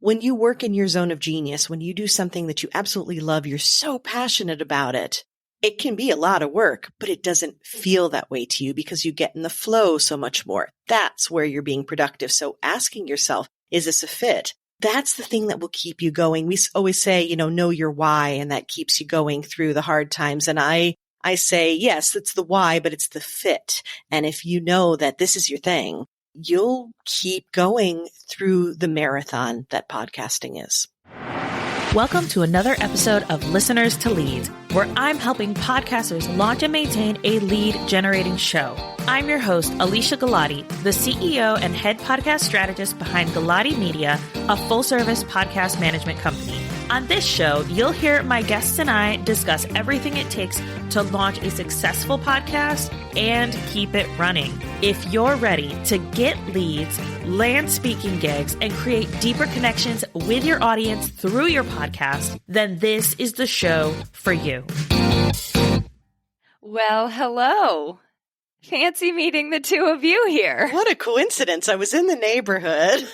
when you work in your zone of genius, when you do something that you absolutely love, you're so passionate about it, it can be a lot of work, but it doesn't feel that way to you because you get in the flow so much more. That's where you're being productive. So asking yourself, is this a fit? That's the thing that will keep you going. We always say, know your why, and that keeps you going through the hard times. And I say, yes, it's the why, but it's the fit. And if you know that this is your thing, you'll keep going through the marathon that podcasting is. Welcome to another episode of Listeners to Leads, where I'm helping podcasters launch and maintain a lead-generating show. I'm your host, Alicia Galati, the CEO and head podcast strategist behind Galati Media, a full-service podcast management company. On this show, you'll hear my guests and I discuss everything it takes to launch a successful podcast and keep it running. If you're ready to get leads, land speaking gigs, and create deeper connections with your audience through your podcast, then this is the show for you. Well, hello. Fancy meeting the two of you here. What a coincidence. I was in the neighborhood.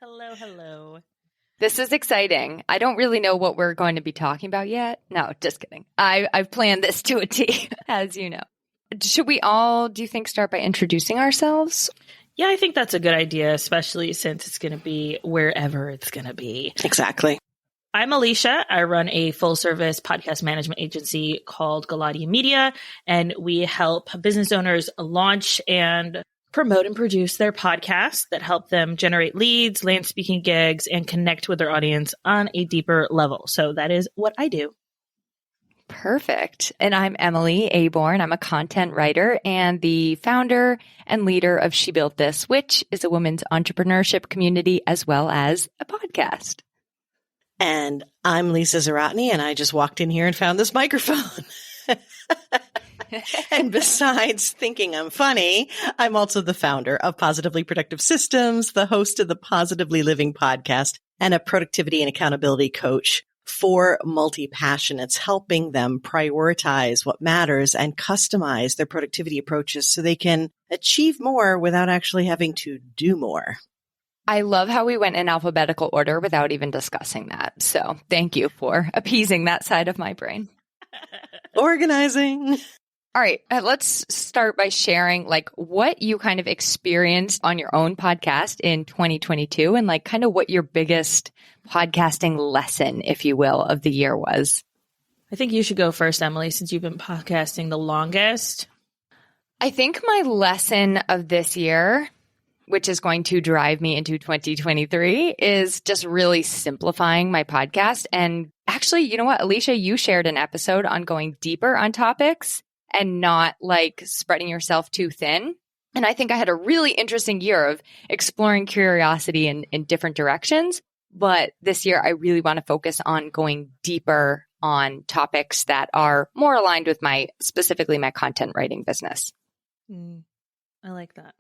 Hello. This is exciting. I don't really know what we're going to be talking about yet. No, just kidding. I've planned this to a T, as you know. Should we all, do you think, start by introducing ourselves? Yeah, I think that's a good idea, especially since it's going to be wherever it's going to be. Exactly. I'm Alicia. I run a full-service podcast management agency called Galati Media, and we help business owners launch and promote and produce their podcasts that help them generate leads, land speaking gigs, and connect with their audience on a deeper level. So that is what I do. Perfect. And I'm Emily Aborn. I'm a content writer and the founder and leader of She Built This, which is a women's entrepreneurship community as well as a podcast. And I'm Lisa Zawrotny, and I just walked in here and found this microphone. And besides thinking I'm funny, I'm also the founder of Positively Productive Systems, the host of the Positively Living podcast, and a productivity and accountability coach for multi-passionates, helping them prioritize what matters and customize their productivity approaches so they can achieve more without actually having to do more. I love how we went in alphabetical order without even discussing that. So thank you for appeasing that side of my brain. Organizing. All right, let's start by sharing what you kind of experienced on your own podcast in 2022 and kind of what your biggest podcasting lesson, if you will, of the year was. I think you should go first, Emily, since you've been podcasting the longest. I think my lesson of this year, which is going to drive me into 2023, is just really simplifying my podcast. And actually, you know what, Alicia, you shared an episode on going deeper on topics and not spreading yourself too thin. And I think I had a really interesting year of exploring curiosity in different directions. But this year, I really want to focus on going deeper on topics that are more aligned with specifically my content writing business. I like that.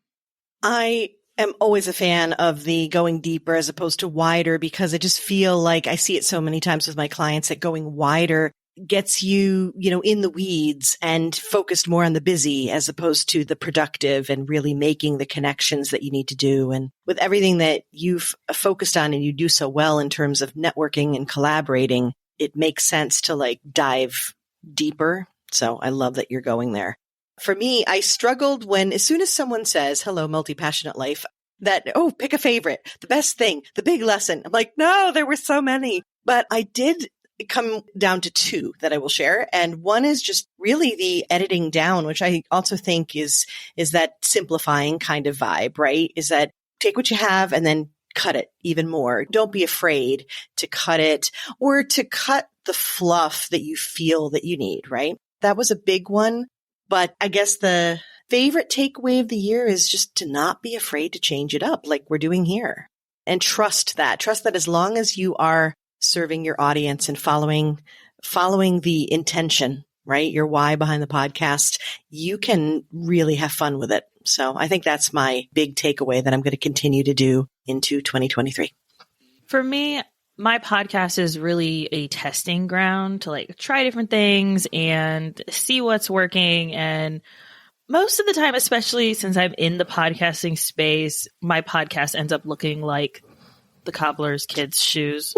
I am always a fan of the going deeper as opposed to wider, because I just feel like I see it so many times with my clients that going wider gets you, in the weeds and focused more on the busy as opposed to the productive and really making the connections that you need to do. And with everything that you've focused on and you do so well in terms of networking and collaborating, it makes sense to dive deeper. So I love that you're going there. For me, I struggled when, as soon as someone says, hello, multi-passionate life, pick a favorite, the best thing, the big lesson. I'm like, no, there were so many, but I did come down to two that I will share. And one is just really the editing down, which I also think is that simplifying kind of vibe, right? Is that take what you have and then cut it even more. Don't be afraid to cut it or to cut the fluff that you feel that you need, right? That was a big one. But I guess the favorite takeaway of the year is just to not be afraid to change it up like we're doing here. And trust that as long as you are serving your audience and following the intention, right? Your why behind the podcast, you can really have fun with it. So I think that's my big takeaway that I'm going to continue to do into 2023. For me, my podcast is really a testing ground to try different things and see what's working. And most of the time, especially since I'm in the podcasting space, my podcast ends up looking like the cobbler's kids' shoes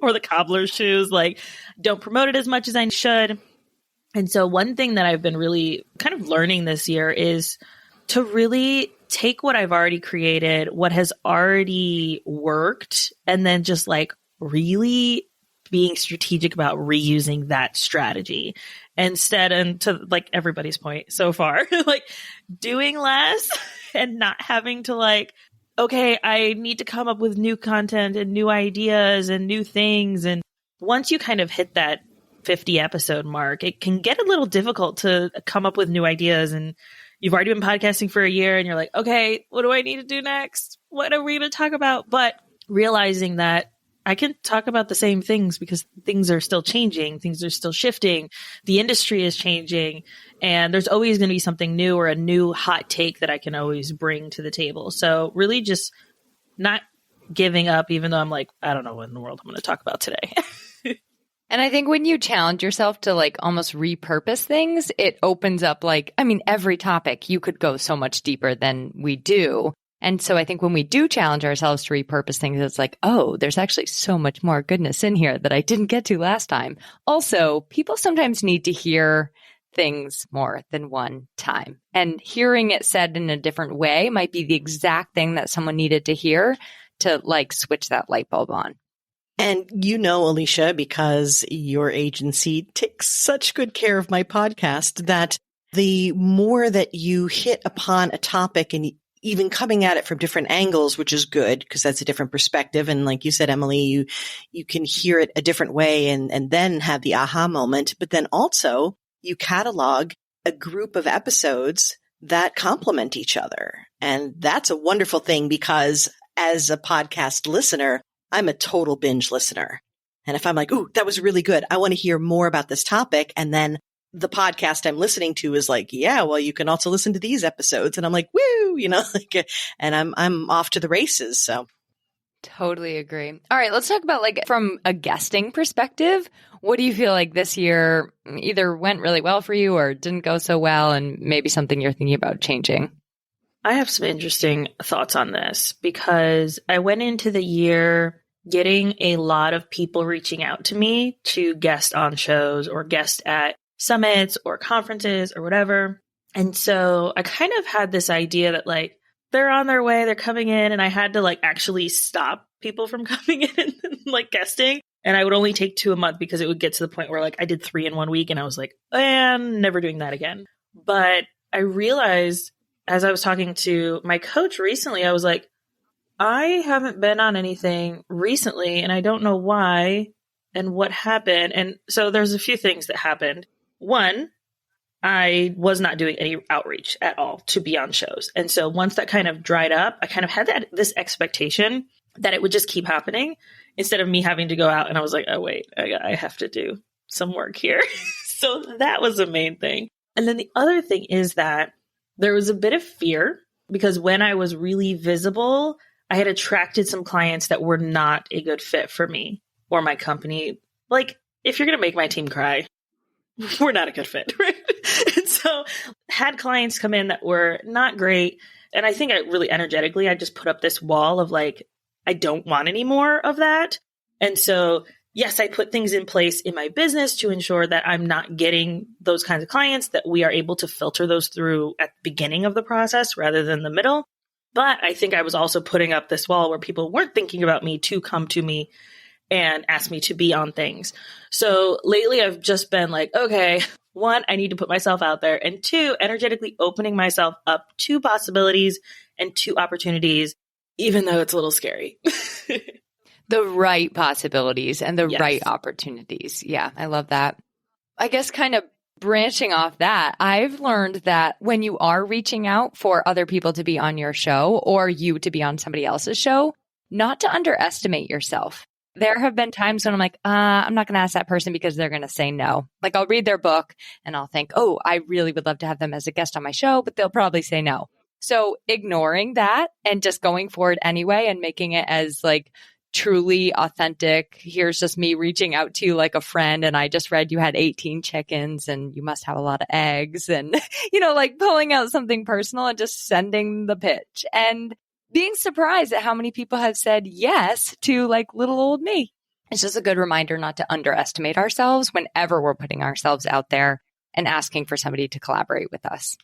or the cobbler's shoes. Like, don't promote it as much as I should. And so one thing that I've been really kind of learning this year is to really take what I've already created, what has already worked, and then just like really being strategic about reusing that strategy instead. And to like everybody's point so far, like doing less and not having to like, okay, I need to come up with new content and new ideas and new things. And once you kind of hit that 50 episode mark, it can get a little difficult to come up with new ideas. And you've already been podcasting for a year and you're like, okay, what do I need to do next? What are we going to talk about? But realizing that I can talk about the same things because things are still changing. Things are still shifting. The industry is changing, and there's always going to be something new or a new hot take that I can always bring to the table. So really just not giving up, even though I'm like, I don't know what in the world I'm going to talk about today. And I think when you challenge yourself to like almost repurpose things, it opens up like, I mean, every topic you could go so much deeper than we do. And so I think when we do challenge ourselves to repurpose things, it's like, oh, there's actually so much more goodness in here that I didn't get to last time. Also, people sometimes need to hear things more than one time. And hearing it said in a different way might be the exact thing that someone needed to hear to like switch that light bulb on. And you know, Alicia, because your agency takes such good care of my podcast, that the more that you hit upon a topic and even coming at it from different angles, which is good because that's a different perspective. And like you said, Emily, you can hear it a different way and then have the aha moment. But then also you catalog a group of episodes that complement each other. And that's a wonderful thing because as a podcast listener, I'm a total binge listener. And if I'm like, ooh, that was really good, I want to hear more about this topic. And then the podcast I'm listening to is like, yeah, well, you can also listen to these episodes. And I'm like, woo, like, and I'm off to the races. So totally agree. All right, let's talk about like from a guesting perspective. What do you feel like this year either went really well for you or didn't go so well, and maybe something you're thinking about changing? I have some interesting thoughts on this because I went into the year getting a lot of people reaching out to me to guest on shows or guest at summits or conferences or whatever. And so I kind of had this idea that like they're on their way, they're coming in, and I had to like actually stop people from coming in and like guesting. And I would only take 2 a month because it would get to the point where like I did 3 in 1 week and I was like, I'm never doing that again. But I realized as I was talking to my coach recently, I was like, I haven't been on anything recently and I don't know why and what happened. And so there's a few things that happened. One, I was not doing any outreach at all to be on shows. And so once that kind of dried up, I kind of had this expectation that it would just keep happening instead of me having to go out. And I was like, oh, wait, I have to do some work here. So that was the main thing. And then the other thing is that there was a bit of fear because when I was really visible, I had attracted some clients that were not a good fit for me or my company. Like, if you're going to make my team cry, we're not a good fit, right? And so had clients come in that were not great. And I think I really energetically, I just put up this wall of like, I don't want any more of that. And so, yes, I put things in place in my business to ensure that I'm not getting those kinds of clients, that we are able to filter those through at the beginning of the process rather than the middle. But I think I was also putting up this wall where people weren't thinking about me to come to me and ask me to be on things. So lately I've just been like, okay, 1, I need to put myself out there. And 2, energetically opening myself up to possibilities and to opportunities, even though it's a little scary. The right possibilities and the Yes. right opportunities. Yeah, I love that. I guess kind of branching off that, I've learned that when you are reaching out for other people to be on your show or you to be on somebody else's show, not to underestimate yourself. There have been times when I'm like, I'm not going to ask that person because they're going to say no. Like I'll read their book and I'll think, oh, I really would love to have them as a guest on my show, but they'll probably say no. So ignoring that and just going forward anyway and making it as like truly authentic. Here's just me reaching out to you like a friend. And I just read you had 18 chickens and you must have a lot of eggs and, like pulling out something personal and just sending the pitch. And being surprised at how many people have said yes to like little old me. It's just a good reminder not to underestimate ourselves whenever we're putting ourselves out there and asking for somebody to collaborate with us.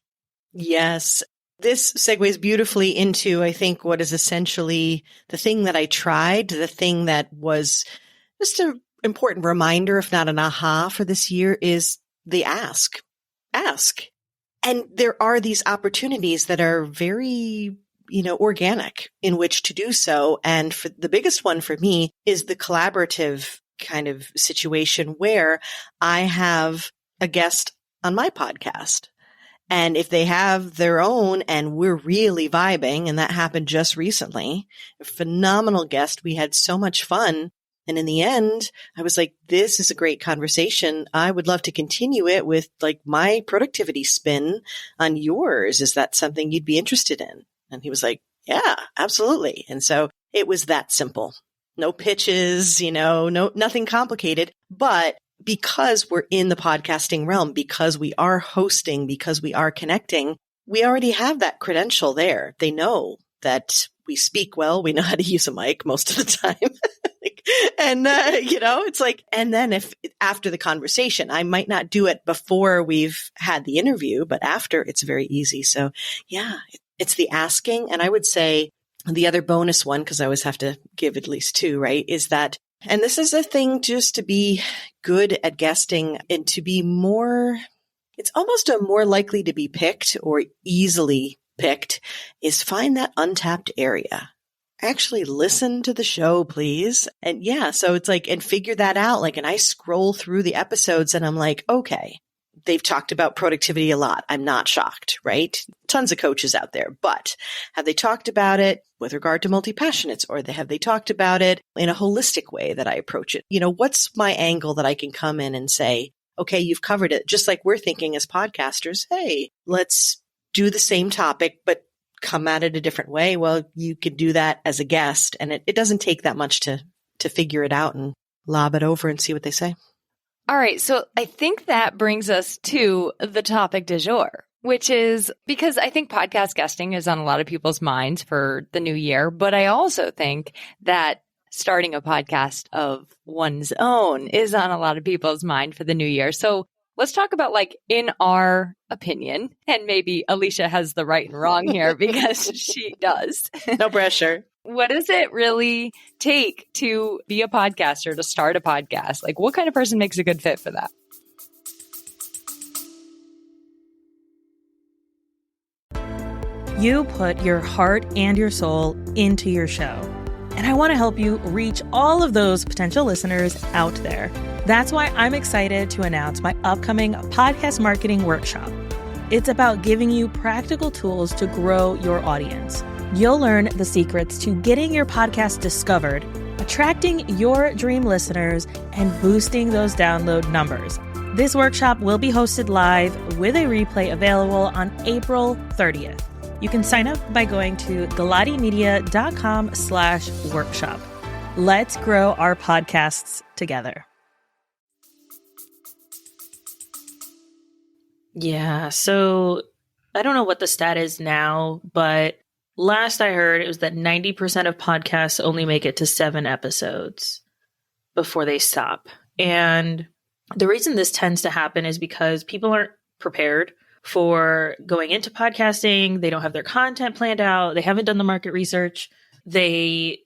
Yes. This segues beautifully into, I think, what is essentially the thing that I tried, the thing that was just an important reminder, if not an aha for this year, is the ask. Ask. And there are these opportunities that are very, organic in which to do so. And for the biggest one for me is the collaborative kind of situation where I have a guest on my podcast. And if they have their own and we're really vibing, and that happened just recently, a phenomenal guest. We had so much fun. And in the end, I was like, this is a great conversation. I would love to continue it with like my productivity spin on yours. Is that something you'd be interested in? And he was like, yeah, absolutely. And so it was that simple. No pitches, nothing complicated. But because we're in the podcasting realm, because we are hosting, because we are connecting, we already have that credential there. They know that we speak well. We know how to use a mic most of the time. And, it's like, and then if after the conversation, I might not do it before we've had the interview, but after, it's very easy. So yeah, it's the asking. And I would say the other bonus one, because I always have to give at least two, right, is that, and this is a thing just to be good at guesting and to be more, it's almost a more likely to be picked or easily picked, is find that untapped area. Actually listen to the show, please. And yeah, so it's like, and figure that out. Like, and I scroll through the episodes and I'm like, okay, they've talked about productivity a lot. I'm not shocked, right? Tons of coaches out there, but have they talked about it with regard to multi-passionates, or have they talked about it in a holistic way that I approach it? What's my angle that I can come in and say, okay, you've covered it. Just like we're thinking as podcasters, hey, let's do the same topic, but come at it a different way. Well, you could do that as a guest, and it doesn't take that much to figure it out and lob it over and see what they say. All right. So I think that brings us to the topic du jour, which is because I think podcast guesting is on a lot of people's minds for the new year. But I also think that starting a podcast of one's own is on a lot of people's mind for the new year. So let's talk about, like, in our opinion, and maybe Alicia has the right and wrong here because she does. No pressure. What does it really take to be a podcaster, to start a podcast? Like, what kind of person makes a good fit for that? You put your heart and your soul into your show. And I want to help you reach all of those potential listeners out there. That's why I'm excited to announce my upcoming podcast marketing workshop. It's about giving you practical tools to grow your audience. You'll learn the secrets to getting your podcast discovered, attracting your dream listeners, and boosting those download numbers. This workshop will be hosted live with a replay available on April 30th. You can sign up by going to galatimedia.com/workshop. Let's grow our podcasts together. Yeah, so I don't know what the stat is now, but last I heard it was that 90% of podcasts only make it to 7 episodes before they stop. And the reason this tends to happen is because people aren't prepared for going into podcasting. They don't have their content planned out. They haven't done the market research. They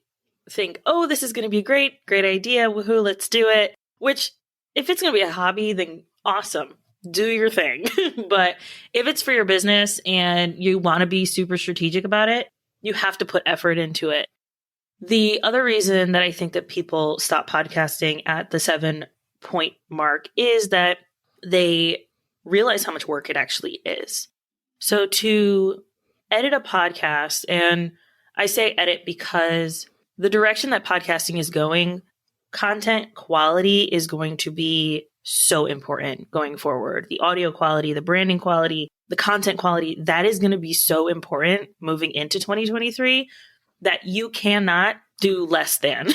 think, oh, this is going to be great idea. Woohoo, let's do it. Which, if it's going to be a hobby, then awesome. Do your thing. But if it's for your business and you want to be super strategic about it, you have to put effort into it. The other reason that I think that people stop podcasting at the 7-point mark is that they realize how much work it actually is. So to edit a podcast, and I say edit because the direction that podcasting is going, content quality is going to be so important going forward. The audio quality, the branding quality, the content quality, that is going to be so important moving into 2023 that you cannot do less than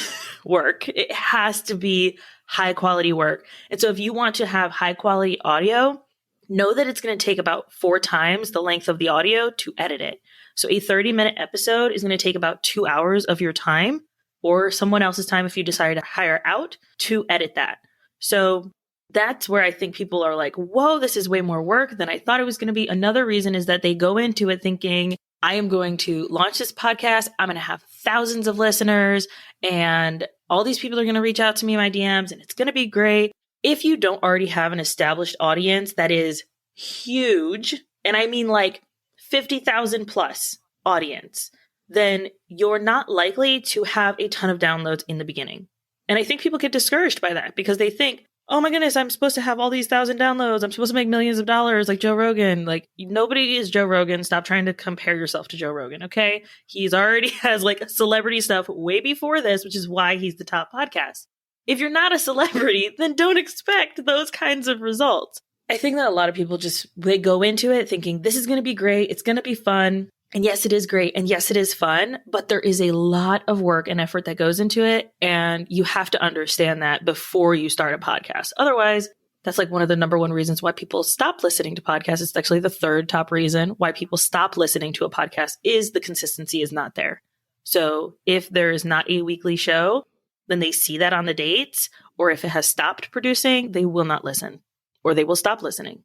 work. It has to be high quality work. And so if you want to have high quality audio, know that it's going to take about 4 times the length of the audio to edit it. So a 30-minute episode is going to take about 2 hours of your time or someone else's time if you decide to hire out to edit that. So that's where I think people are like, whoa, this is way more work than I thought it was going to be. Another reason is that they go into it thinking, I am going to launch this podcast. I'm going to have thousands of listeners and all these people are going to reach out to me in my DMs and it's going to be great. If you don't already have an established audience that is huge, and I mean like 50,000 plus audience, then you're not likely to have a ton of downloads in the beginning. And I think people get discouraged by that because they think, oh my goodness, I'm supposed to have all these 1,000 downloads. I'm supposed to make millions of dollars like Joe Rogan. Like nobody is Joe Rogan. Stop trying to compare yourself to Joe Rogan. Okay. He's already has like celebrity stuff way before this, which is why he's the top podcast. If you're not a celebrity, then don't expect those kinds of results. I think that a lot of people they go into it thinking this is going to be great. It's going to be fun. And yes, it is great. And yes, it is fun, but there is a lot of work and effort that goes into it. And you have to understand that before you start a podcast. Otherwise, that's like one of the number one reasons why people stop listening to podcasts. It's actually the third top reason why people stop listening to a podcast is the consistency is not there. So if there is not a weekly show, then they see that on the dates, or if it has stopped producing, they will not listen or they will stop listening.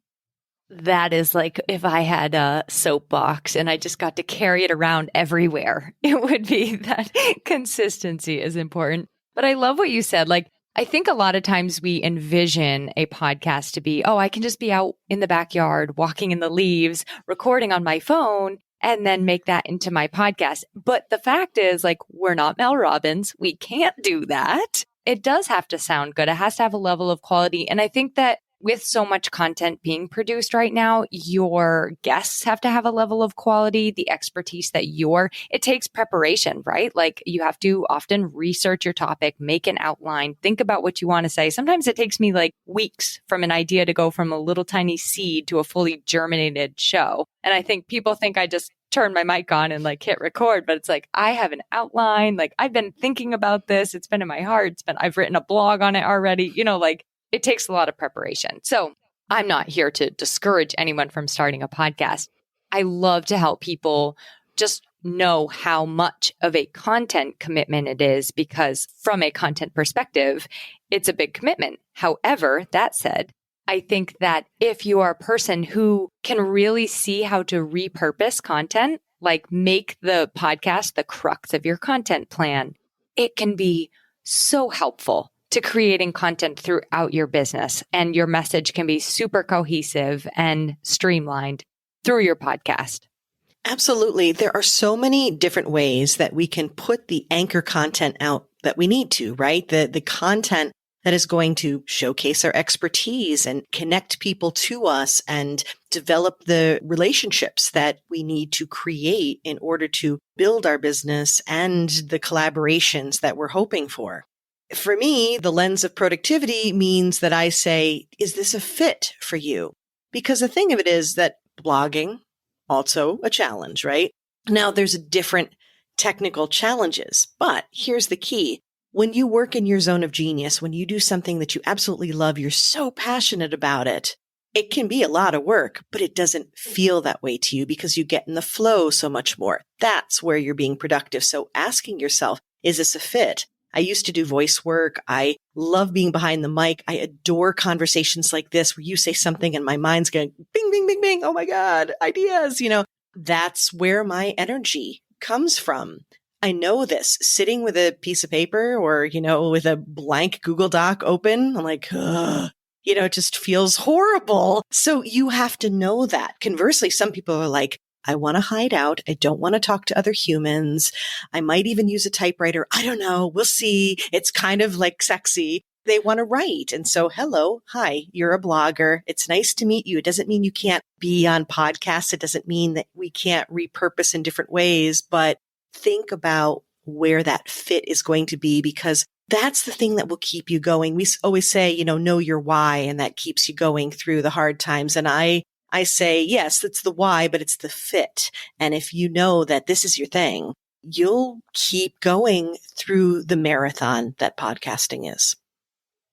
That is like if I had a soapbox and I just got to carry it around everywhere, it would be that consistency is important. But I love what you said. Like, I think a lot of times we envision a podcast to be, oh, I can just be out in the backyard, walking in the leaves, recording on my phone, and then make that into my podcast. But the fact is, like, we're not Mel Robbins. We can't do that. It does have to sound good. It has to have a level of quality. And I think that with so much content being produced right now, your guests have to have a level of quality, the expertise that it takes preparation, right? Like you have to often research your topic, make an outline, think about what you want to say. Sometimes it takes me like weeks from an idea to go from a little tiny seed to a fully germinated show. And I think people think I just turn my mic on and like hit record, but it's like, I have an outline. Like I've been thinking about this. It's been in my heart. I've written a blog on it already, like it takes a lot of preparation. So I'm not here to discourage anyone from starting a podcast. I love to help people just know how much of a content commitment it is, because from a content perspective, it's a big commitment. However, that said, I think that if you are a person who can really see how to repurpose content, like make the podcast the crux of your content plan, it can be so helpful to creating content throughout your business. And your message can be super cohesive and streamlined through your podcast. Absolutely. There are so many different ways that we can put the anchor content out that we need to, right? The content that is going to showcase our expertise and connect people to us and develop the relationships that we need to create in order to build our business and the collaborations that we're hoping for. For me, the lens of productivity means that I say, is this a fit for you? Because the thing of it is that blogging, also a challenge, right? Now there's different technical challenges, but here's the key. When you work in your zone of genius, when you do something that you absolutely love, you're so passionate about it, it can be a lot of work, but it doesn't feel that way to you because you get in the flow so much more. That's where you're being productive. So asking yourself, is this a fit? I used to do voice work. I love being behind the mic. I adore conversations like this where you say something and my mind's going bing, bing, bing, bing. Oh my God, ideas. That's where my energy comes from. I know this sitting with a piece of paper or, with a blank Google Doc open. I'm like, ugh. It just feels horrible. So you have to know that. Conversely, some people are like, I want to hide out. I don't want to talk to other humans. I might even use a typewriter. I don't know. We'll see. It's kind of like sexy. They want to write. And so, hello. Hi, you're a blogger. It's nice to meet you. It doesn't mean you can't be on podcasts. It doesn't mean that we can't repurpose in different ways, but think about where that fit is going to be, because that's the thing that will keep you going. We always say, know your why, and that keeps you going through the hard times. And I say, yes, it's the why, but it's the fit. And if you know that this is your thing, you'll keep going through the marathon that podcasting is.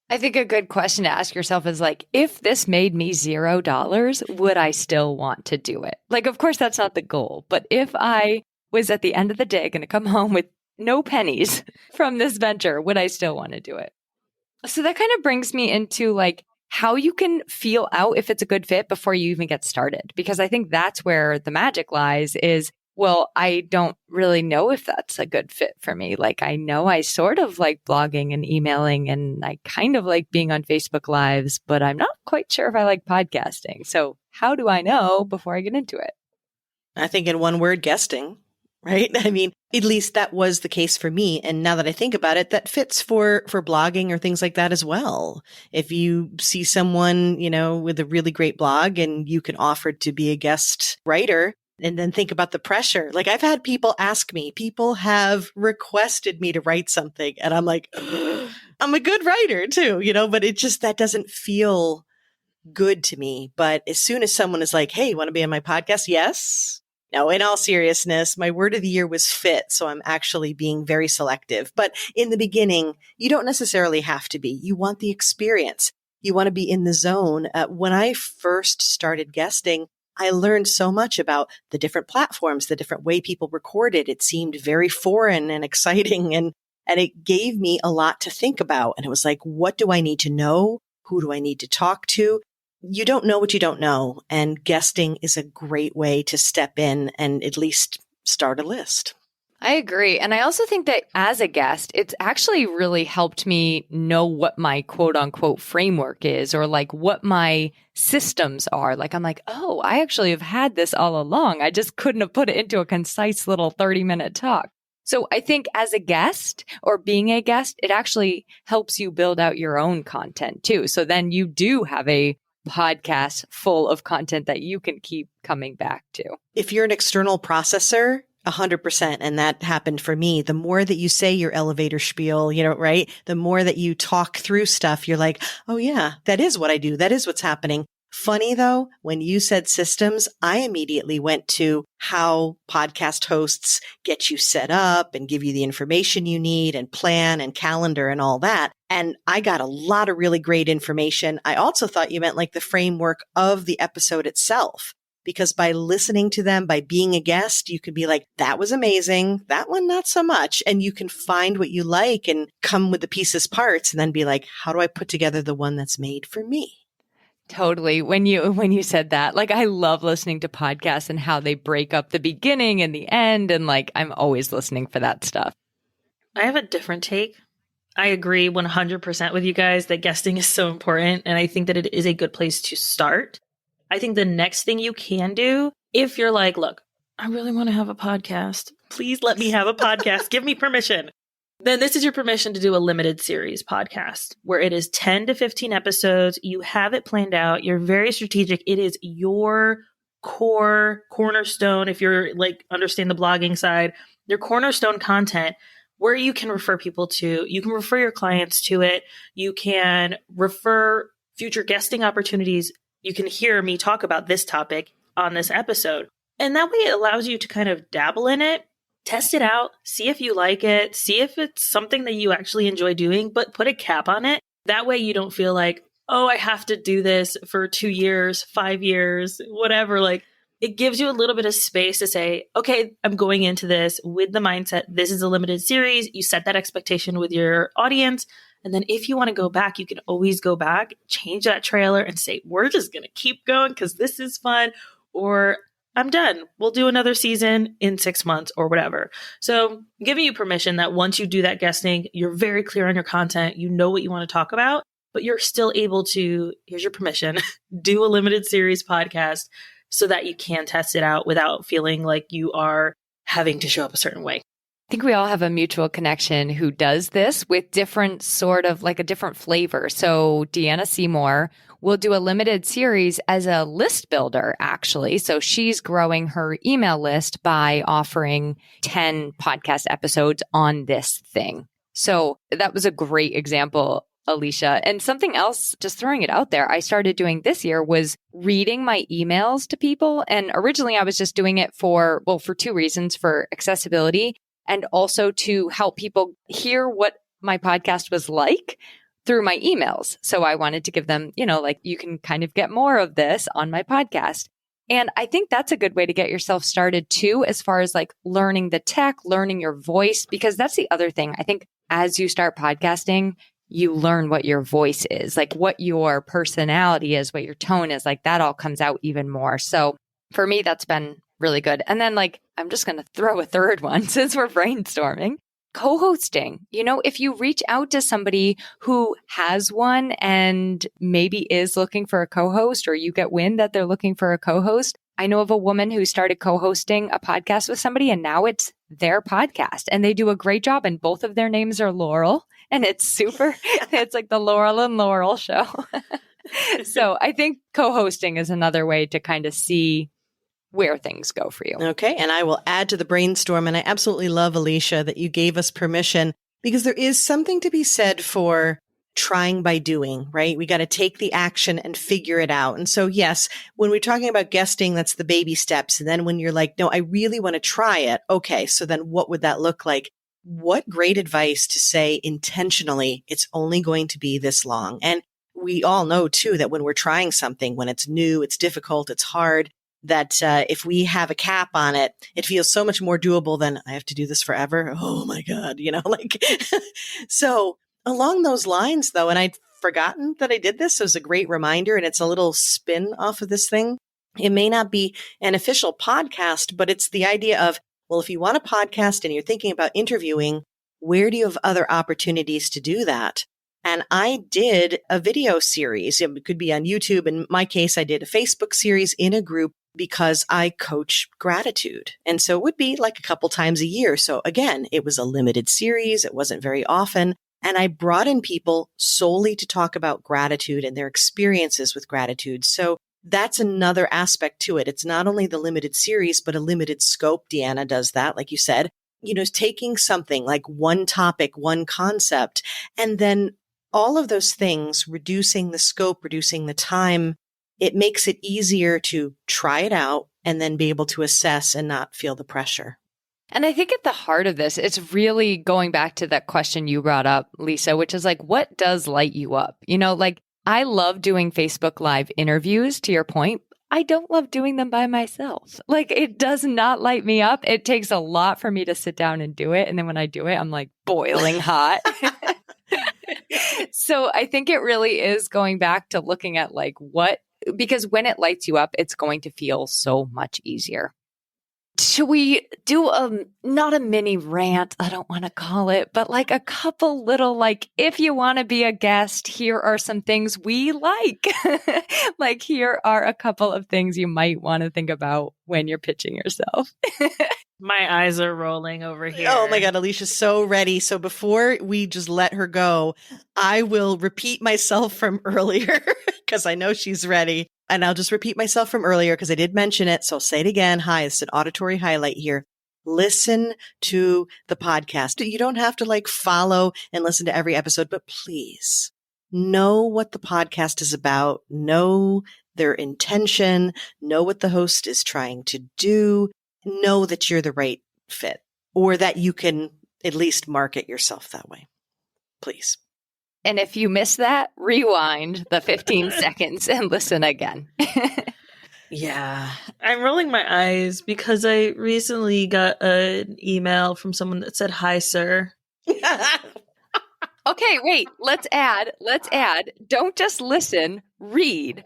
I think a good question to ask yourself is like, if this made me $0, would I still want to do it? Like, of course, that's not the goal. But if I was at the end of the day going to come home with no pennies from this venture, would I still want to do it? So that kind of brings me into like how you can feel out if it's a good fit before you even get started. Because I think that's where the magic lies is, well, I don't really know if that's a good fit for me. Like, I know I sort of like blogging and emailing, and I kind of like being on Facebook Lives, but I'm not quite sure if I like podcasting. So how do I know before I get into it? I think in one word, guesting, right? I mean, at least that was the case for me. And now that I think about it, that fits for blogging or things like that as well. If you see someone, with a really great blog and you can offer to be a guest writer, and then think about the pressure. Like, I've had people ask me, people have requested me to write something. And I'm like, I'm a good writer too, but that doesn't feel good to me. But as soon as someone is like, hey, you want to be on my podcast? Yes. No, in all seriousness, my word of the year was fit. So I'm actually being very selective. But in the beginning, you don't necessarily have to be. You want the experience. You want to be in the zone. When I first started guesting, I learned so much about the different platforms, the different way people recorded. It seemed very foreign and exciting, and it gave me a lot to think about. And it was like, what do I need to know? Who do I need to talk to? You don't know what you don't know. And guesting is a great way to step in and at least start a list. I agree. And I also think that as a guest, it's actually really helped me know what my quote unquote framework is, or like what my systems are. Like, I'm like, oh, I actually have had this all along. I just couldn't have put it into a concise little 30-minute talk. So I think as a guest or being a guest, it actually helps you build out your own content too. So then you do have a podcast full of content that you can keep coming back to. If you're an external processor, 100%. And that happened for me. The more that you say your elevator spiel, right? The more that you talk through stuff, you're like, oh yeah, that is what I do. That is what's happening. Funny though, when you said systems, I immediately went to how podcast hosts get you set up and give you the information you need and plan and calendar and all that. And I got a lot of really great information. I also thought you meant like the framework of the episode itself. Because by listening to them, by being a guest, you could be like, that was amazing. That one, not so much. And you can find what you like and come with the pieces parts and then be like, how do I put together the one that's made for me? Totally. When you said that, like, I love listening to podcasts and how they break up the beginning and the end. And like, I'm always listening for that stuff. I have a different take. I agree 100% with you guys that guesting is so important. And I think that it is a good place to start. I think the next thing you can do, if you're like, look, I really want to have a podcast. Please let me have a podcast. Give me permission. Then this is your permission to do a limited series podcast where it is 10 to 15 episodes. You have it planned out. You're very strategic. It is your core cornerstone. If you're like, understand the blogging side, your cornerstone content where you can refer people to, you can refer your clients to it. You can refer future guesting opportunities. You can hear me talk about this topic on this episode. And that way it allows you to kind of dabble in it, test it out, see if you like it, see if it's something that you actually enjoy doing, but put a cap on it. That way you don't feel like, oh, I have to do this for 2 years, 5 years, whatever. Like, it gives you a little bit of space to say, okay, I'm going into this with the mindset, this is a limited series. You set that expectation with your audience. And then if you want to go back, you can always go back, change that trailer and say, we're just going to keep going because this is fun, or I'm done. We'll do another season in 6 months or whatever. So giving you permission that once you do that guesting, you're very clear on your content. You know what you want to talk about, but you're still able to, here's your permission, do a limited series podcast so that you can test it out without feeling like you are having to show up a certain way. I think we all have a mutual connection who does this with different sort of like a different flavor. So Deanna Seymour will do a limited series as a list builder, actually. So she's growing her email list by offering 10 podcast episodes on this thing. So that was a great example, Alicia. And something else, just throwing it out there, I started doing this year was reading my emails to people. And originally I was just doing it for 2 reasons: for accessibility and also to help people hear what my podcast was like through my emails. So I wanted to give them, like you can kind of get more of this on my podcast. And I think that's a good way to get yourself started too, as far as like learning the tech, learning your voice, because that's the other thing. I think as you start podcasting, you learn what your voice is, like what your personality is, what your tone is, like that all comes out even more. So for me, that's been really good. And then like, I'm just going to throw a third one since we're brainstorming. Co-hosting. If you reach out to somebody who has one and maybe is looking for a co-host, or you get wind that they're looking for a co-host. I know of a woman who started co-hosting a podcast with somebody, and now it's their podcast and they do a great job. And both of their names are Laurel, and it's it's like the Laurel and Laurel show. So I think co-hosting is another way to kind of see where things go for you. Okay. And I will add to the brainstorm. And I absolutely love, Alicia, that you gave us permission, because there is something to be said for trying by doing, right? We got to take the action and figure it out. And so, yes, when we're talking about guesting, that's the baby steps. And then when you're like, no, I really want to try it. Okay. So then what would that look like? What great advice to say intentionally, it's only going to be this long. And we all know too, that when we're trying something, when it's new, it's difficult, it's hard, that if we have a cap on it, it feels so much more doable than I have to do this forever. Oh my God, so along those lines though, and I'd forgotten that I did this. So it was a great reminder, and it's a little spin off of this thing. It may not be an official podcast, but it's the idea of, well, if you want a podcast and you're thinking about interviewing, where do you have other opportunities to do that? And I did a video series. It could be on YouTube. In my case, I did a Facebook series in a group because I coach gratitude. And so it would be like a couple times a year. So again, it was a limited series. It wasn't very often. And I brought in people solely to talk about gratitude and their experiences with gratitude. So that's another aspect to it. It's not only the limited series, but a limited scope. Deanna does that, like you said, taking something like one topic, one concept, and then all of those things, reducing the scope, reducing the time, it makes it easier to try it out and then be able to assess and not feel the pressure. And I think at the heart of this, it's really going back to that question you brought up, Lisa, which is like, what does light you up? Like I love doing Facebook Live interviews, to your point. I don't love doing them by myself. Like it does not light me up. It takes a lot for me to sit down and do it. And then when I do it, I'm like boiling hot. So I think it really is going back to looking at like because when it lights you up, it's going to feel so much easier. Should we do not a mini rant, I don't want to call it, but like a couple little, like, if you want to be a guest, here are some things we like. Like, here are a couple of things you might want to think about when you're pitching yourself. My eyes are rolling over here. Oh my God, Alicia's so ready. So before we just let her go, I will repeat myself from earlier because I know she's ready. And I'll just repeat myself from earlier because I did mention it. So I'll say it again. Hi, it's an auditory highlight here. Listen to the podcast. You don't have to like follow and listen to every episode, but please know what the podcast is about. Know their intention. Know what the host is trying to do. Know that you're the right fit, or that you can at least market yourself that way. Please. And if you miss that, rewind the 15 seconds and listen again. Yeah. I'm rolling my eyes because I recently got an email from someone that said, "Hi, sir." Okay, wait, let's add. Don't just listen, read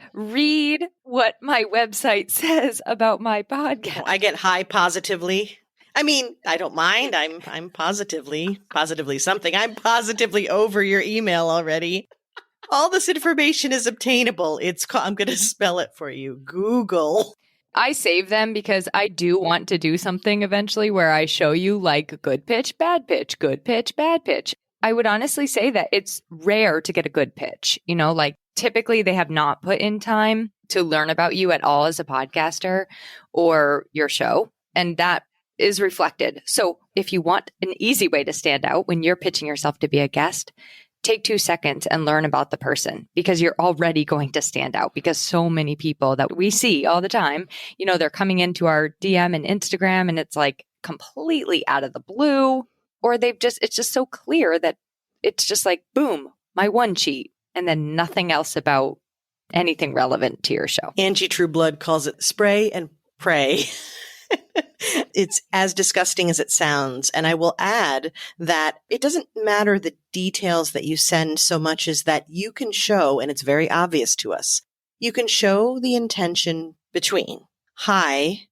what my website says about my podcast. I get high positively. I mean, I don't mind. I'm positively something. I'm positively over your email already. All this information is obtainable. I'm going to spell it for you. Google. I save them because I do want to do something eventually where I show you like good pitch, bad pitch, good pitch, bad pitch. I would honestly say that it's rare to get a good pitch. Like typically they have not put in time to learn about you at all as a podcaster or your show. And that is reflected. So if you want an easy way to stand out when you're pitching yourself to be a guest, take 2 seconds and learn about the person, because you're already going to stand out, because so many people that we see all the time, they're coming into our DM and Instagram and it's like completely out of the blue, or it's just so clear that it's just like, boom, my one cheat, and then nothing else about anything relevant to your show. Angie Trueblood calls it spray and pray. It's as disgusting as it sounds. And I will add that it doesn't matter the details that you send so much as that you can show, and it's very obvious to us, you can show the intention between, hi,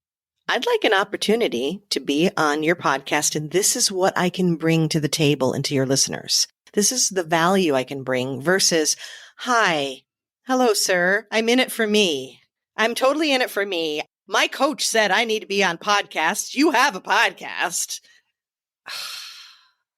I'd like an opportunity to be on your podcast, and this is what I can bring to the table and to your listeners. This is the value I can bring versus, hi, hello, sir. I'm in it for me. I'm totally in it for me. My coach said I need to be on podcasts. You have a podcast.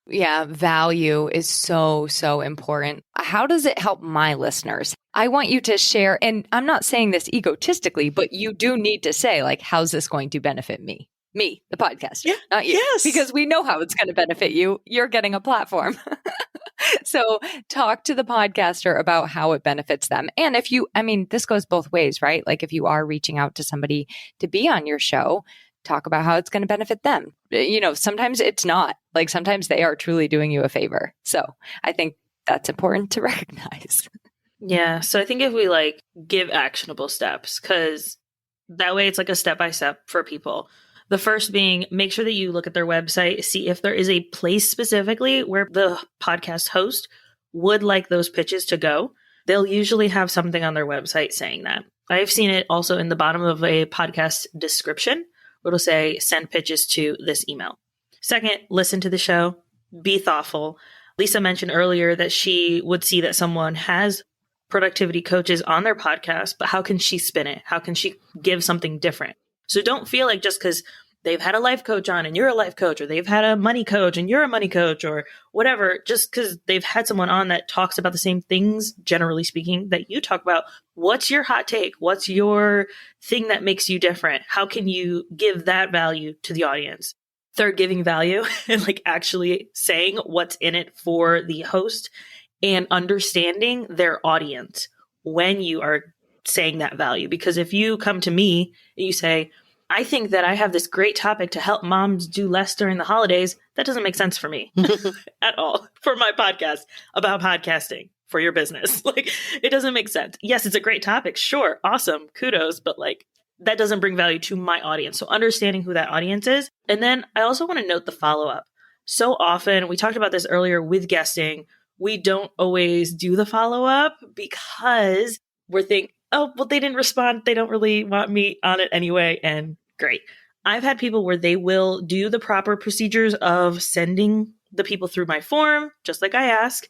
Yeah, value is so, so important. How does it help my listeners? I want you to share, and I'm not saying this egotistically, but you do need to say, like, how's this going to benefit me? Me, the podcaster, not you. Yes. Because we know how it's going to benefit you. You're getting a platform. So talk to the podcaster about how it benefits them. And if you, I mean, this goes both ways, right? Like if you are reaching out to somebody to be on your show, talk about how it's going to benefit them. You know, sometimes it's not. Like sometimes they are truly doing you a favor. So I think that's important to recognize. Yeah. So I think if we like give actionable steps, because that way it's like a step-by-step for people. The first being, make sure that you look at their website, see if there is a place specifically where the podcast host would like those pitches to go. They'll usually have something on their website saying that. I've seen it also in the bottom of a podcast description, where it'll say, send pitches to this email. Second, listen to the show, be thoughtful. Lisa mentioned earlier that she would see that someone has productivity coaches on their podcast, but how can she spin it? How can she give something different? So don't feel like just because they've had a life coach on and you're a life coach, or they've had a money coach and you're a money coach, or whatever, just because they've had someone on that talks about the same things, generally speaking, that you talk about. What's your hot take? What's your thing that makes you different? How can you give that value to the audience? Third, giving value and like actually saying what's in it for the host and understanding their audience when you are saying that value. Because if you come to me and you say, I think that I have this great topic to help moms do less during the holidays, that doesn't make sense for me at all for my podcast about podcasting for your business. Like, it doesn't make sense. Yes, it's a great topic. Sure. Awesome. Kudos. But like, that doesn't bring value to my audience. So understanding who that audience is. And then I also want to note the follow-up. So often, we talked about this earlier with guesting, we don't always do the follow-up because we're thinking, oh, well, they didn't respond. They don't really want me on it anyway. And great. I've had people where they will do the proper procedures of sending the people through my form, just like I ask.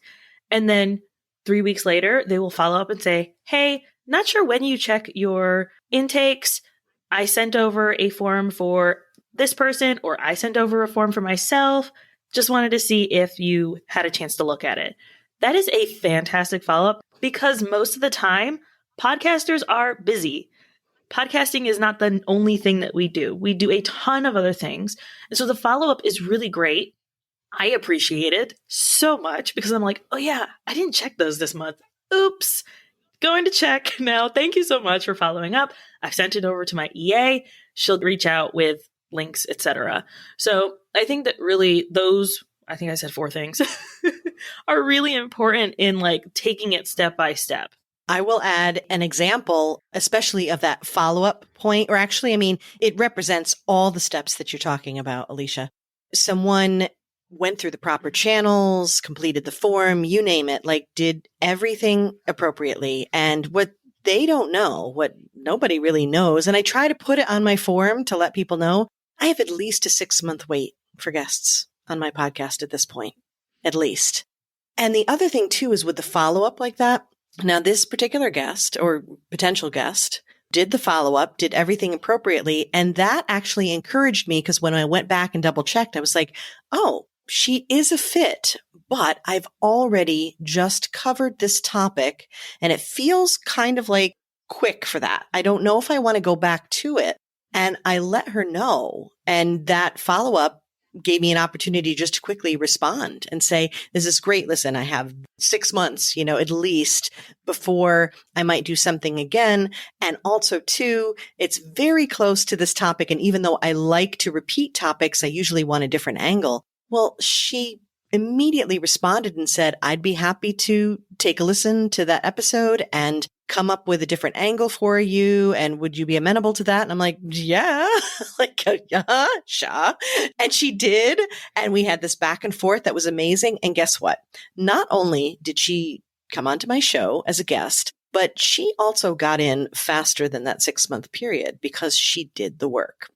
And then 3 weeks later, they will follow up and say, hey, not sure when you check your intakes. I sent over a form for this person, or I sent over a form for myself. Just wanted to see if you had a chance to look at it. That is a fantastic follow-up because most of the time, podcasters are busy. Podcasting is not the only thing that we do. We do a ton of other things. And so the follow-up is really great. I appreciate it so much because I'm like, oh yeah, I didn't check those this month. Oops. Going to check now. Thank you so much for following up. I sent it over to my EA. She'll reach out with links, etc. So I think that really those, I think I said 4 things, are really important in like taking it step by step. I will add an example, especially of that follow-up point, or actually, I mean, it represents all the steps that you're talking about, Alicia. Someone went through the proper channels, completed the form, you name it, like did everything appropriately. And what they don't know, what nobody really knows, and I try to put it on my form to let people know, I have at least a 6-month wait for guests on my podcast at this point, at least. And the other thing too is with the follow-up like that. Now, this particular guest or potential guest did the follow-up, did everything appropriately. And that actually encouraged me because when I went back and double checked, I was like, oh, she is a fit, but I've already just covered this topic and it feels kind of like quick for that. I don't know if I want to go back to it. And I let her know. And that follow-up gave me an opportunity just to quickly respond and say, this is great. Listen, I have 6 months, at least before I might do something again. And also too, it's very close to this topic. And even though I like to repeat topics, I usually want a different angle. Well, she immediately responded and said, I'd be happy to take a listen to that episode and come up with a different angle for you. And would you be amenable to that? And I'm like, yeah, like, yeah, sure. And she did. And we had this back and forth that was amazing. And guess what? Not only did she come onto my show as a guest, but she also got in faster than that 6-month period because she did the work.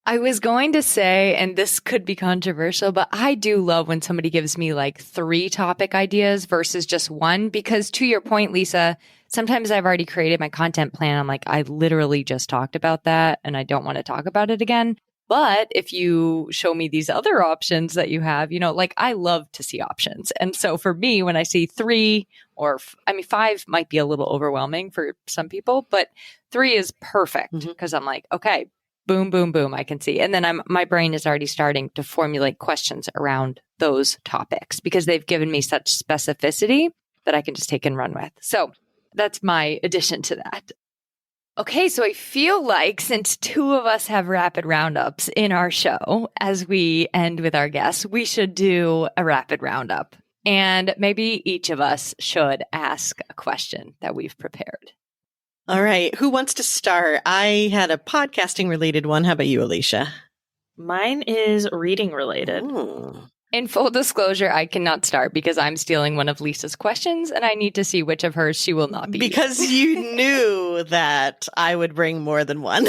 I was going to say, and this could be controversial, but I do love when somebody gives me like 3 topic ideas versus just one, because to your point, Lisa, sometimes I've already created my content plan. I'm like, I literally just talked about that and I don't want to talk about it again. But if you show me these other options that you have, like I love to see options. And so for me, when I see 3 or 5 might be a little overwhelming for some people, but 3 is perfect because I'm like, okay, boom, boom, boom, I can see. And then my brain is already starting to formulate questions around those topics because they've given me such specificity that I can just take and run with. So that's my addition to that. Okay, so I feel like since 2 of us have rapid roundups in our show, as we end with our guests, we should do a rapid roundup. And maybe each of us should ask a question that we've prepared. All right. Who wants to start? I had a podcasting related one. How about you, Alicia? Mine is reading related. Ooh. In full disclosure, I cannot start because I'm stealing one of Lisa's questions and I need to see which of hers she will not be. Because you knew that I would bring more than one.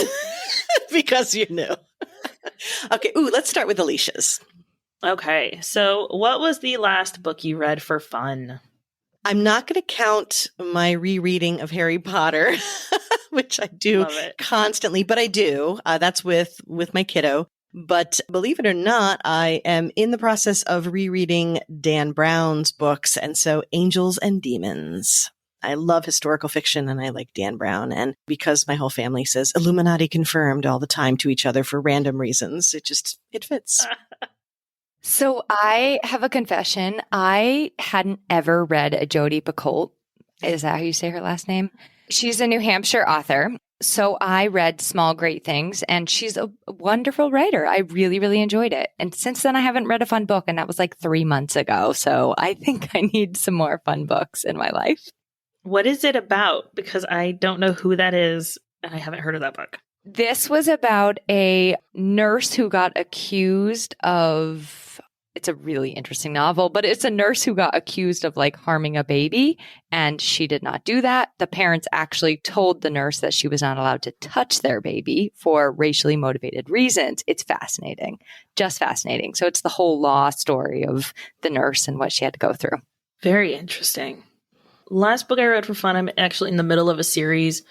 Because you knew. Okay. Ooh, let's start with Alicia's. Okay. So what was the last book you read for fun? I'm not going to count my rereading of Harry Potter, which I do constantly, but I do. That's with my kiddo. But believe it or not, I am in the process of rereading Dan Brown's books. And so Angels and Demons. I love historical fiction and I like Dan Brown. And because my whole family says Illuminati confirmed all the time to each other for random reasons, it fits. So I have a confession. I hadn't ever read a Jodi Picoult. Is that how you say her last name? She's a New Hampshire author. So I read Small Great Things and she's a wonderful writer. I really, really enjoyed it. And since then I haven't read a fun book and that was like 3 months ago. So I think I need some more fun books in my life. What is it about? Because I don't know who that is and I haven't heard of that book. This was about a nurse who got accused of, it's a really interesting novel, but it's a nurse who got accused of like harming a baby and she did not do that. The parents actually told the nurse that she was not allowed to touch their baby for racially motivated reasons. It's fascinating, just fascinating. So it's the whole law story of the nurse and what she had to go through. Very interesting. Last book I read for fun, I'm actually in the middle of a series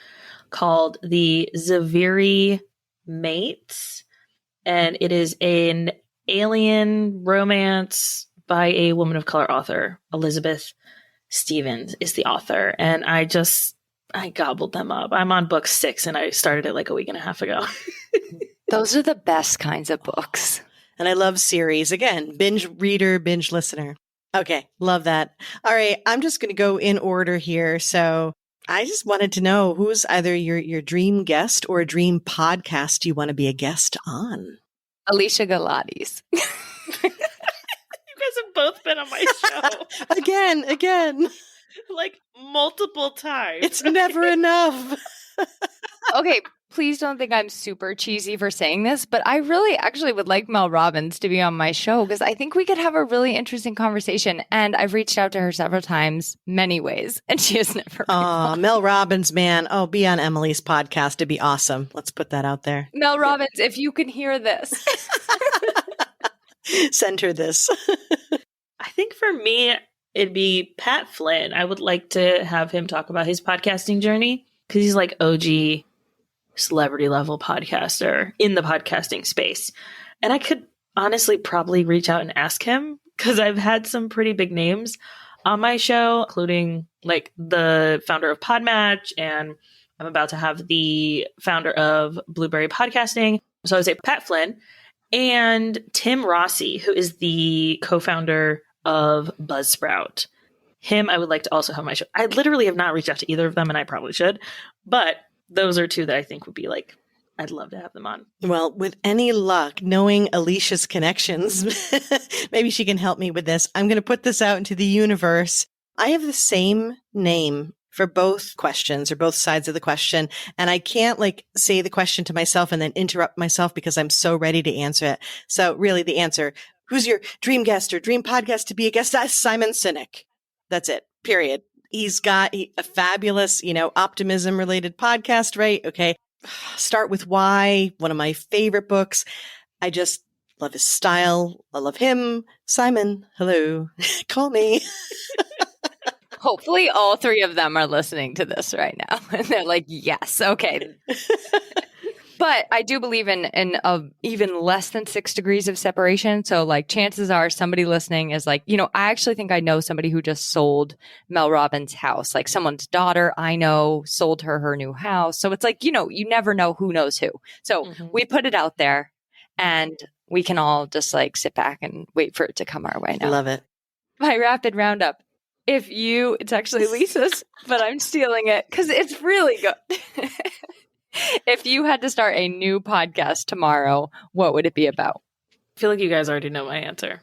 called The Zaviri Mates, and it is an alien romance by a woman of color author. Elizabeth Stevens is the author, and I gobbled them up. I'm on book 6 and I started it like a week and a half ago. Those are the best kinds of books. And I love series. Again, binge reader, binge listener. Okay, love that. All right, I'm just going to go in order here. So I just wanted to know who's either your dream guest or a dream podcast you want to be a guest on. Alicia Galati's. You guys have both been on my show. Again. Like multiple times. It's never enough. Okay, please don't think I'm super cheesy for saying this, but I really actually would like Mel Robbins to be on my show because I think we could have a really interesting conversation. And I've reached out to her several times, many ways, and she has never. Oh, Mel Robbins, man. Oh, be on Emily's podcast. It'd be awesome. Let's put that out there. Mel Robbins, if you can hear this. Send her this. I think for me, it'd be Pat Flynn. I would like to have him talk about his podcasting journey because he's like OG celebrity level podcaster in the podcasting space. And I could honestly probably reach out and ask him because I've had some pretty big names on my show, including like the founder of Podmatch, and I'm about to have the founder of Blueberry Podcasting. So I would say Pat Flynn and Tim Rossi, who is the co-founder of Buzzsprout. Him, I would like to also have on my show. I literally have not reached out to either of them, and I probably should. But those are 2 that I think would be like I'd love to have them on. Well, with any luck, knowing Alicia's connections, maybe she can help me with this. I'm going to put this out into the universe. I have the same name for both questions or both sides of the question. And I can't say the question to myself and then interrupt myself because I'm so ready to answer it. So really the answer, who's your dream guest or dream podcast to be a guest? That's Simon Sinek. That's it. Period. He's got a fabulous, optimism related podcast, right? Okay. Start with Why, one of my favorite books. I just love his style. I love him. Simon, hello. Call me. Hopefully all three of them are listening to this right now. And they're like, yes, okay. But I do believe in even less than 6 degrees of separation. So chances are somebody listening is I actually think I know somebody who just sold Mel Robbins' house. Someone's daughter I know sold her new house. So it's you never know who knows who. So we put it out there and we can all just sit back and wait for it to come our way now. Love it. My rapid roundup. It's actually Lisa's, but I'm stealing it because it's really good. If you had to start a new podcast tomorrow, what would it be about? I feel like you guys already know my answer.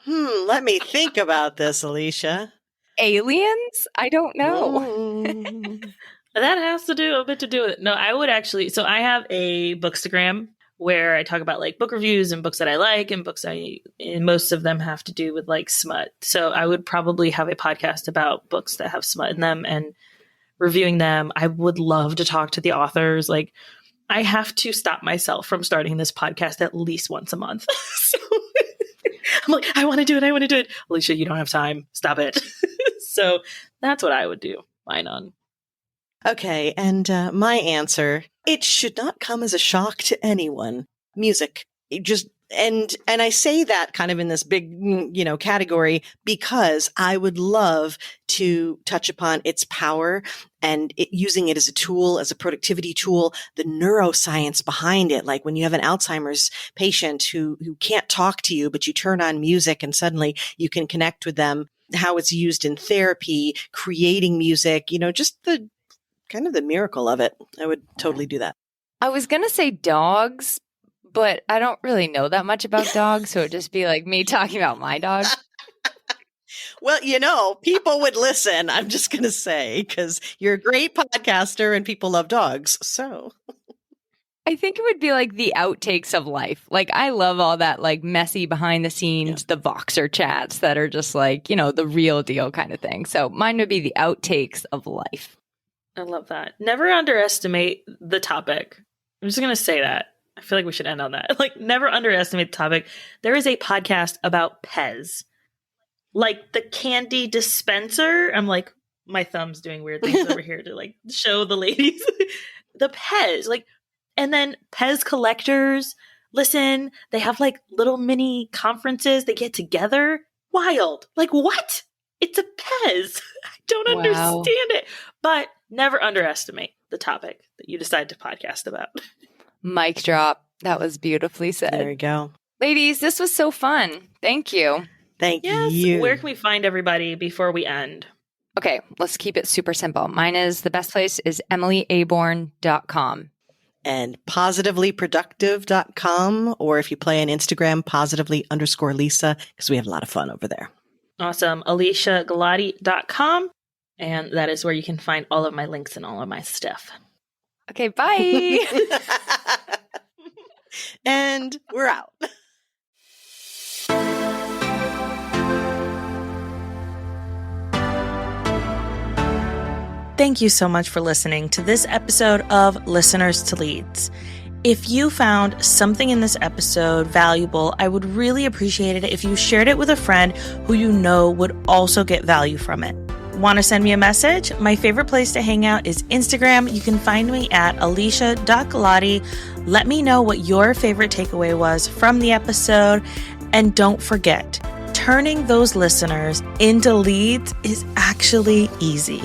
Let me think about this, Alicia. Aliens? I don't know. That has to do a bit to do with it. No, I would actually. So I have a Bookstagram where I talk about book reviews and books that I like and books and most of them have to do with smut. So I would probably have a podcast about books that have smut in them and reviewing them. I would love to talk to the authors. I have to stop myself from starting this podcast at least once a month. So I'm I want to do it. Alicia, you don't have time. Stop it. So that's what I would do. Mine on. Okay. And my answer, it should not come as a shock to anyone. Music. And I say that kind of in this big, category because I would love to touch upon its power and using it as a tool, as a productivity tool, the neuroscience behind it. When you have an Alzheimer's patient who can't talk to you, but you turn on music and suddenly you can connect with them, how it's used in therapy, creating music, just the kind of the miracle of it. I would totally do that. I was going to say dogs, but I don't really know that much about dogs, so it'd just be me talking about my dog. Well, people would listen, I'm just going to say, because you're a great podcaster and people love dogs, so. I think it would be the outtakes of life. I love all that messy behind the scenes, the Voxer chats that are just the real deal kind of thing. So mine would be the outtakes of life. I love that. Never underestimate the topic. I'm just going to say that. I feel like we should end on that. Never underestimate the topic. There is a podcast about Pez. The candy dispenser. I'm my thumb's doing weird things over here to show the ladies. The Pez. And then Pez collectors. Listen, they have little mini conferences. They get together. Wild. What? It's a Pez. I don't understand it. But never underestimate the topic that you decide to podcast about. Mic drop. That was beautifully said. There you go. Ladies, this was so fun. Thank you. Thank you. Where can we find everybody before we end? Okay, let's keep it super simple. Mine is the best place is EmilyAborn.com. And positivelyproductive.com, or if you play on Instagram, positively_Lisa, because we have a lot of fun over there. Awesome. AliciaGalati.com. And that is where you can find all of my links and all of my stuff. Okay, bye. And we're out. Thank you so much for listening to this episode of Listeners to Leads. If you found something in this episode valuable, I would really appreciate it if you shared it with a friend who you know would also get value from it. Want to send me a message? My favorite place to hang out is Instagram. You can find me at alicia.galati. Let me know what your favorite takeaway was from the episode. And don't forget, turning those listeners into leads is actually easy.